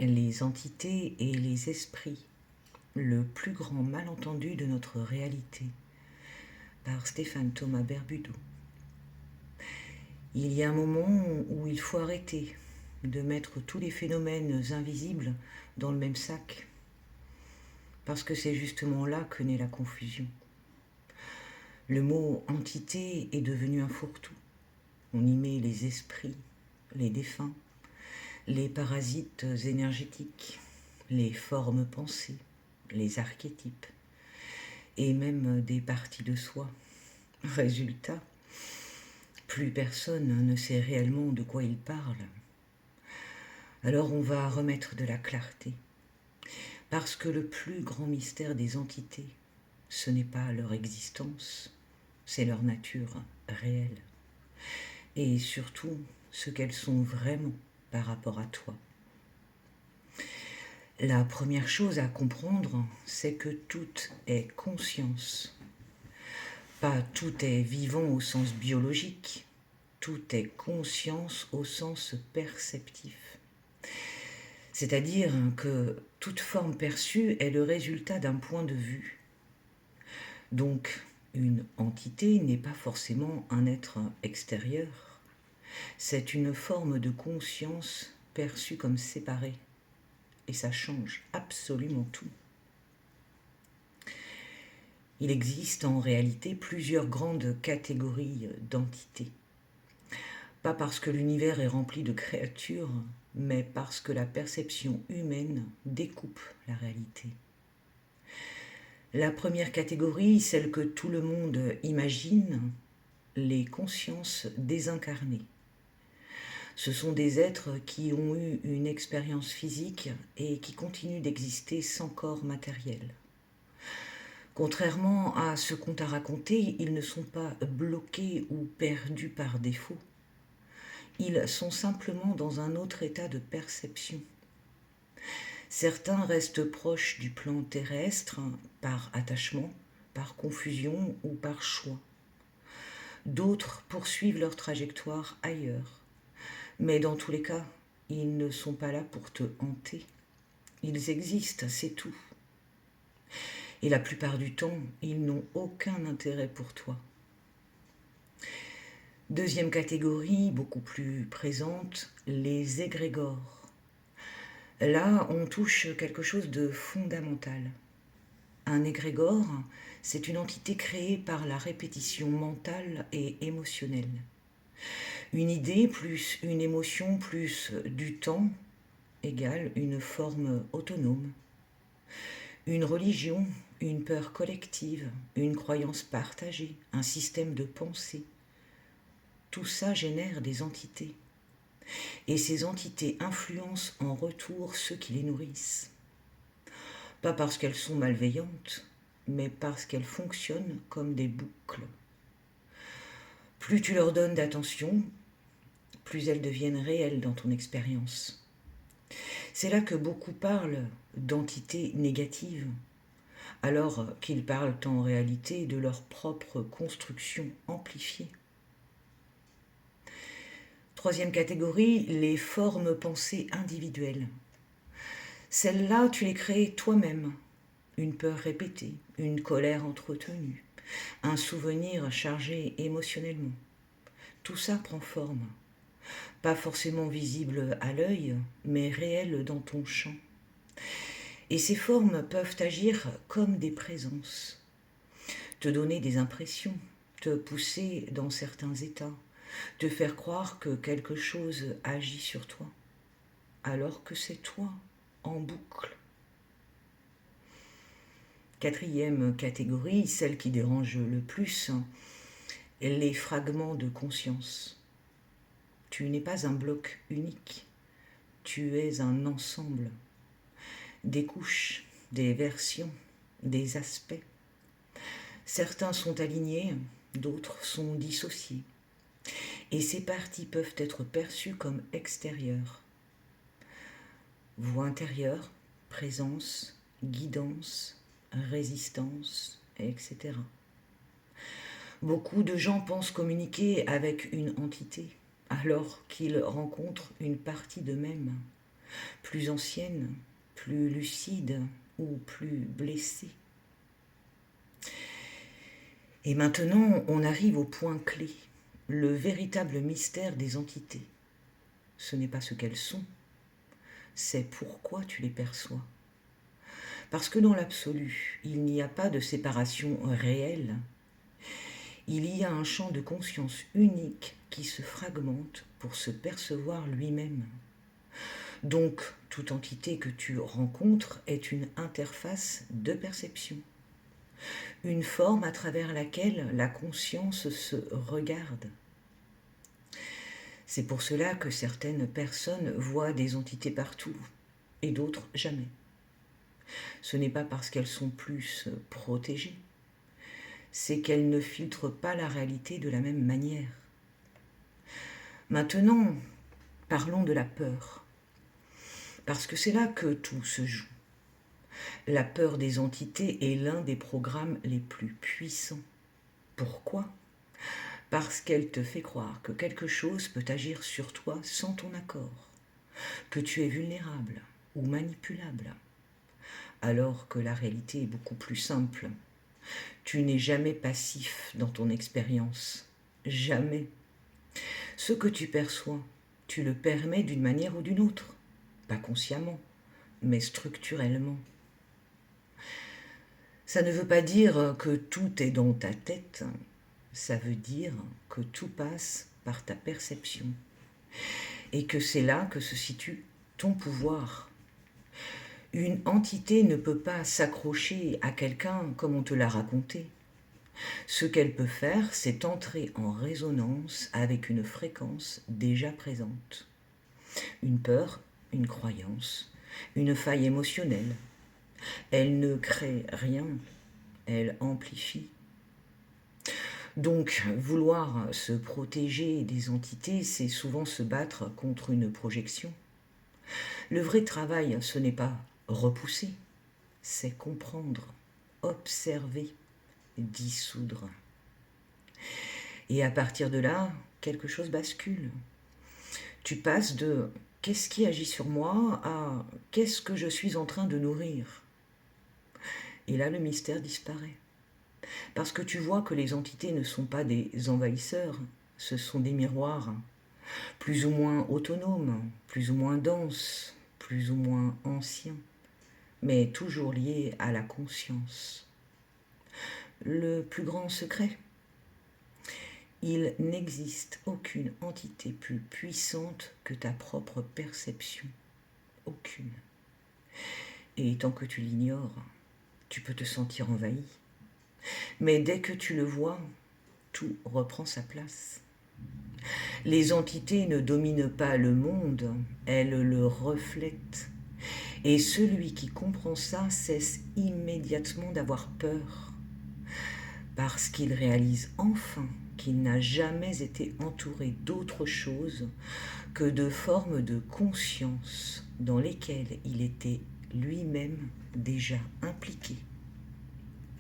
Les entités et les esprits, le plus grand malentendu de notre réalité, par Stéphane Thomas Berbudo. Il y a un moment où il faut arrêter de mettre tous les phénomènes invisibles dans le même sac, parce que c'est justement là que naît la confusion. Le mot entité est devenu un fourre-tout. On y met les esprits, les défunts, les parasites énergétiques, les formes pensées, les archétypes, et même des parties de soi. Résultat, plus personne ne sait réellement de quoi il parle. Alors on va remettre de la clarté, parce que le plus grand mystère des entités, ce n'est pas leur existence, c'est leur nature réelle, et surtout ce qu'elles sont vraiment par rapport à toi. La première chose à comprendre, c'est que tout est conscience. Pas tout est vivant au sens biologique, tout est conscience au sens perceptif. C'est-à-dire que toute forme perçue est le résultat d'un point de vue. Donc, une entité n'est pas forcément un être extérieur, c'est une forme de conscience perçue comme séparée. Et ça change absolument tout. Il existe en réalité plusieurs grandes catégories d'entités. Pas parce que l'univers est rempli de créatures, mais parce que la perception humaine découpe la réalité. La première catégorie, celle que tout le monde imagine, les consciences désincarnées. Ce sont des êtres qui ont eu une expérience physique et qui continuent d'exister sans corps matériel. Contrairement à ce qu'on t'a raconté, ils ne sont pas bloqués ou perdus par défaut. Ils sont simplement dans un autre état de perception. Certains restent proches du plan terrestre par attachement, par confusion ou par choix. D'autres poursuivent leur trajectoire ailleurs. Mais dans tous les cas, ils ne sont pas là pour te hanter. Ils existent, c'est tout. Et la plupart du temps, ils n'ont aucun intérêt pour toi. Deuxième catégorie, beaucoup plus présente, les égrégores. Là, on touche quelque chose de fondamental. Un égrégore, c'est une entité créée par la répétition mentale et émotionnelle. Une idée plus une émotion plus du temps égale une forme autonome. Une religion, une peur collective, une croyance partagée, un système de pensée. Tout ça génère des entités. Et ces entités influencent en retour ceux qui les nourrissent. Pas parce qu'elles sont malveillantes, mais parce qu'elles fonctionnent comme des boucles. Plus tu leur donnes d'attention, plus elles deviennent réelles dans ton expérience. C'est là que beaucoup parlent d'entités négatives, alors qu'ils parlent en réalité de leur propre construction amplifiée. Troisième catégorie, les formes pensées individuelles. Celles-là, tu les crées toi-même. Une peur répétée, une colère entretenue, un souvenir chargé émotionnellement. Tout ça prend forme. Pas forcément visible à l'œil, mais réel dans ton champ. Et ces formes peuvent agir comme des présences, te donner des impressions, te pousser dans certains états, te faire croire que quelque chose agit sur toi, alors que c'est toi, en boucle. Quatrième catégorie, celle qui dérange le plus, les fragments de conscience. Tu n'es pas un bloc unique, tu es un ensemble, des couches, des versions, des aspects. Certains sont alignés, d'autres sont dissociés. Et ces parties peuvent être perçues comme extérieures. Voix intérieure, présence, guidance, résistance, etc. Beaucoup de gens pensent communiquer avec une entité, alors qu'ils rencontrent une partie d'eux-mêmes. plus ancienne, plus lucide ou plus blessée. Et maintenant, on arrive au point clé, le véritable mystère des entités. Ce n'est pas ce qu'elles sont, c'est pourquoi tu les perçois. Parce que dans l'absolu, il n'y a pas de séparation réelle. Il y a un champ de conscience unique qui se fragmente pour se percevoir lui-même. Donc, toute entité que tu rencontres est une interface de perception, une forme à travers laquelle la conscience se regarde. C'est pour cela que certaines personnes voient des entités partout et d'autres jamais. Ce n'est pas parce qu'elles sont plus protégées, c'est qu'elles ne filtrent pas la réalité de la même manière. Maintenant, parlons de la peur, parce que c'est là que tout se joue. La peur des entités est l'un des programmes les plus puissants. Pourquoi ? Parce qu'elle te fait croire que quelque chose peut agir sur toi sans ton accord, que tu es vulnérable ou manipulable, alors que la réalité est beaucoup plus simple. Tu n'es jamais passif dans ton expérience, jamais. Ce que tu perçois, tu le permets d'une manière ou d'une autre, pas consciemment, mais structurellement. Ça ne veut pas dire que tout est dans ta tête, ça veut dire que tout passe par ta perception et que c'est là que se situe ton pouvoir. Une entité ne peut pas s'accrocher à quelqu'un comme on te l'a raconté. Ce qu'elle peut faire, c'est entrer en résonance avec une fréquence déjà présente. Une peur, une croyance, une faille émotionnelle. Elle ne crée rien, elle amplifie. Donc, vouloir se protéger des entités, c'est souvent se battre contre une projection. Le vrai travail, ce n'est pas repousser, c'est comprendre, observer, dissoudre. Et à partir de là, quelque chose bascule. Tu passes de « qu'est-ce qui agit sur moi » à « qu'est-ce que je suis en train de nourrir ?» Et là, le mystère disparaît. Parce que tu vois que les entités ne sont pas des envahisseurs, ce sont des miroirs, plus ou moins autonomes, plus ou moins denses, plus ou moins anciens, mais toujours liés à la conscience. Le plus grand secret, il n'existe aucune entité plus puissante que ta propre perception. Aucune. Et tant que tu l'ignores, tu peux te sentir envahi. Mais dès que tu le vois, tout reprend sa place. Les entités ne dominent pas le monde, elles le reflètent. Et celui qui comprend ça cesse immédiatement d'avoir peur, parce qu'il réalise enfin qu'il n'a jamais été entouré d'autre chose que de formes de conscience dans lesquelles il était lui-même déjà impliqué.